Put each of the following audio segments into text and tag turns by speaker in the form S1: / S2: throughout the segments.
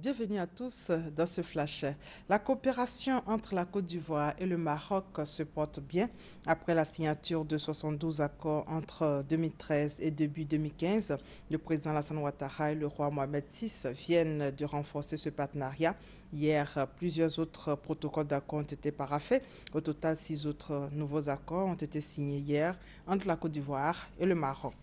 S1: bienvenue à tous dans ce flash. La coopération entre la Côte d'Ivoire et le Maroc se porte bien après la signature de 72 accords entre 2013 et début 2015. Le président Alassane Ouattara et le roi Mohamed VI viennent de renforcer ce partenariat. Hier, plusieurs autres protocoles d'accord ont été paraphés. Au total, 6 autres nouveaux accords ont été signés hier entre la Côte d'Ivoire et le Maroc.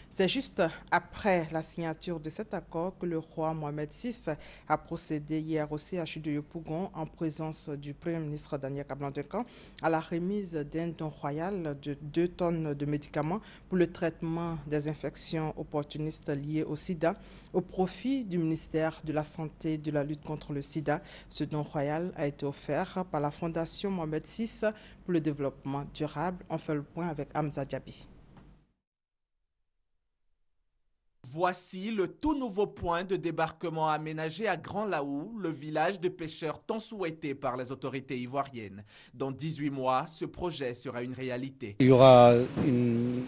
S1: C'est juste après la signature de cet accord que le roi Mohamed VI a procédé hier au CHU de Yopougon en présence du Premier ministre Daniel Kablan-Duncan à la remise d'un don royal de 2 tonnes de médicaments pour le traitement des infections opportunistes liées au sida au profit du ministère de la Santé et de la lutte contre le sida. Ce don royal a été offert par la Fondation Mohamed VI pour le développement durable. On fait le point avec Hamza Diaby.
S2: Voici le tout nouveau point de débarquement aménagé à Grand Laou, le village de pêcheurs tant souhaité par les autorités ivoiriennes. Dans 18 mois, ce projet sera une réalité.
S3: Il y aura une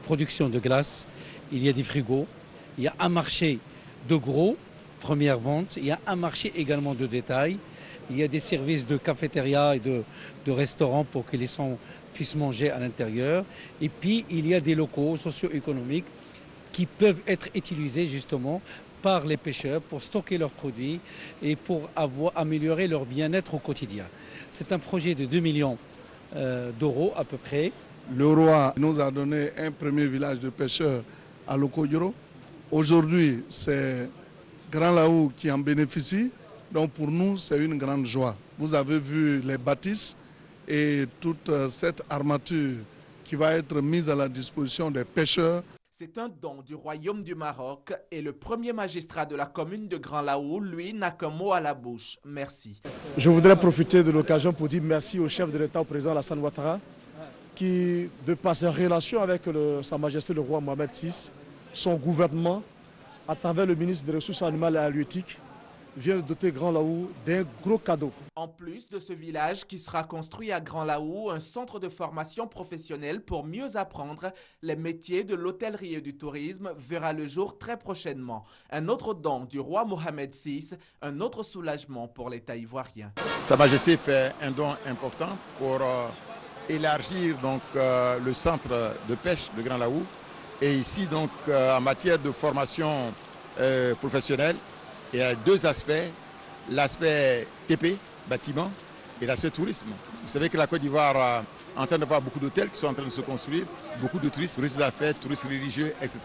S3: production de glace, il y a des frigos, il y a un marché de gros, première vente, il y a un marché également de détail, il y a des services de cafétéria et de restaurants pour que les gens puissent manger à l'intérieur. Et puis il y a des locaux socio-économiques qui peuvent être utilisés justement par les pêcheurs pour stocker leurs produits et pour améliorer leur bien-être au quotidien. C'est un projet de 2 millions d'euros à peu près.
S4: Le roi nous a donné un premier village de pêcheurs à Lokodjoro. Aujourd'hui, c'est Grand Laou qui en bénéficie. Donc pour nous, c'est une grande joie. Vous avez vu les bâtisses et toute cette armature qui va être mise à la disposition des pêcheurs.
S2: C'est un don du Royaume du Maroc et le premier magistrat de la commune de Grand Laou, lui, n'a qu'un mot à la bouche. Merci.
S5: Je voudrais profiter de l'occasion pour dire merci au chef de l'État, au président Alassane Ouattara, qui, de par ses relations avec Sa Majesté le roi Mohamed VI, son gouvernement, à travers le ministre des Ressources animales et halieutiques, vient de doter Grand Laou d'un gros cadeau.
S2: En plus de ce village qui sera construit à Grand Laou, un centre de formation professionnelle pour mieux apprendre les métiers de l'hôtellerie et du tourisme verra le jour très prochainement. Un autre don du roi Mohamed VI, un autre soulagement pour l'État ivoirien.
S6: Sa Majesté fait un don important pour élargir donc, le centre de pêche de Grand Laou. Et ici, donc, en matière de formation professionnelle, il y a 2 aspects, l'aspect TP, bâtiment, et l'aspect tourisme. Vous savez que la Côte d'Ivoire est en train d'avoir beaucoup d'hôtels qui sont en train de se construire, beaucoup de touristes, tourisme d'affaires, tourisme religieux, etc.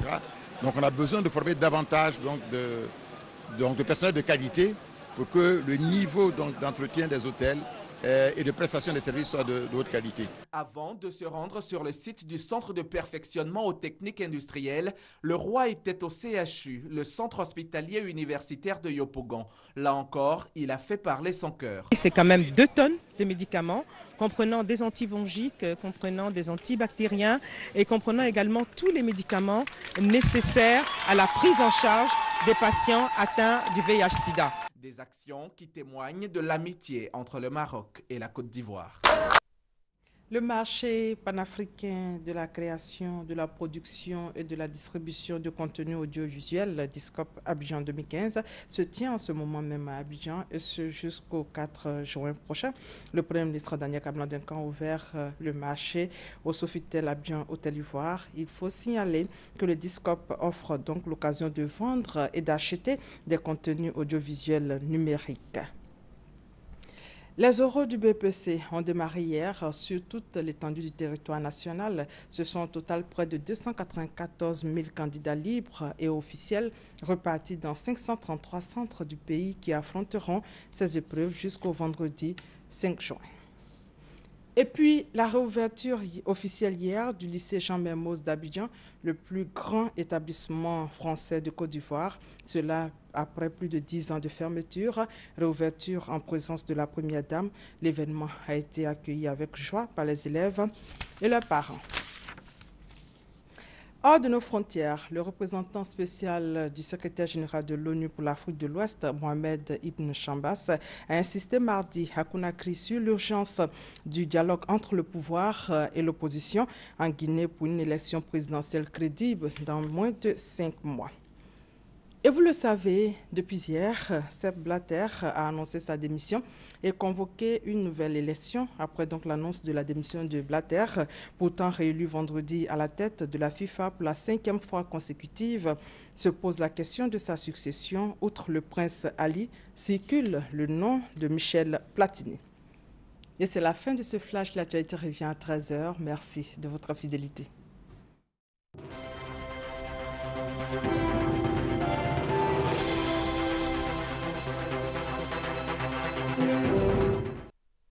S6: Donc on a besoin de former davantage de personnel de qualité pour que le niveau d'entretien des hôtels et de prestation des services soit de haute qualité.
S2: Avant de se rendre sur le site du centre de perfectionnement aux techniques industrielles, le roi était au CHU, le centre hospitalier universitaire de Yopougon. Là encore, il a fait parler son cœur.
S7: C'est quand même 2 tonnes de médicaments, comprenant des antifongiques, comprenant des antibactériens et comprenant également tous les médicaments nécessaires à la prise en charge des patients atteints du VIH-Sida.
S2: Des actions qui témoignent de l'amitié entre le Maroc et la Côte d'Ivoire.
S1: Le marché panafricain de la création, de la production et de la distribution de contenu audiovisuel, Discop Abidjan 2015, se tient en ce moment même à Abidjan et ce jusqu'au 4 juin prochain. Le Premier ministre Daniel Kablan-Duncan a ouvert le marché au Sofitel Abidjan Hôtel Ivoire. Il faut signaler que le Discop offre donc l'occasion de vendre et d'acheter des contenus audiovisuels numériques. Les oraux du BPC ont démarré hier sur toute l'étendue du territoire national. Ce sont au total près de 294 000 candidats libres et officiels repartis dans 533 centres du pays qui affronteront ces épreuves jusqu'au vendredi 5 juin. Et puis, la réouverture officielle hier du lycée Jean Mermoz d'Abidjan, le plus grand établissement français de Côte d'Ivoire. Cela après plus de 10 ans de fermeture. Réouverture en présence de la Première Dame. L'événement a été accueilli avec joie par les élèves et leurs parents. Hors de nos frontières, le représentant spécial du secrétaire général de l'ONU pour l'Afrique de l'Ouest, Mohamed Ibn Chambas, a insisté mardi à Conakry sur l'urgence du dialogue entre le pouvoir et l'opposition en Guinée pour une élection présidentielle crédible dans moins de 5 mois. Et vous le savez, depuis hier, Sepp Blatter a annoncé sa démission et convoqué une nouvelle élection après donc l'annonce de la démission de Blatter, pourtant réélu vendredi à la tête de la FIFA pour la 5e fois consécutive. Se pose la question de sa succession. Outre le prince Ali, circule le nom de Michel Platini. Et c'est la fin de ce flash. L'actualité revient à 13h. Merci de votre fidélité.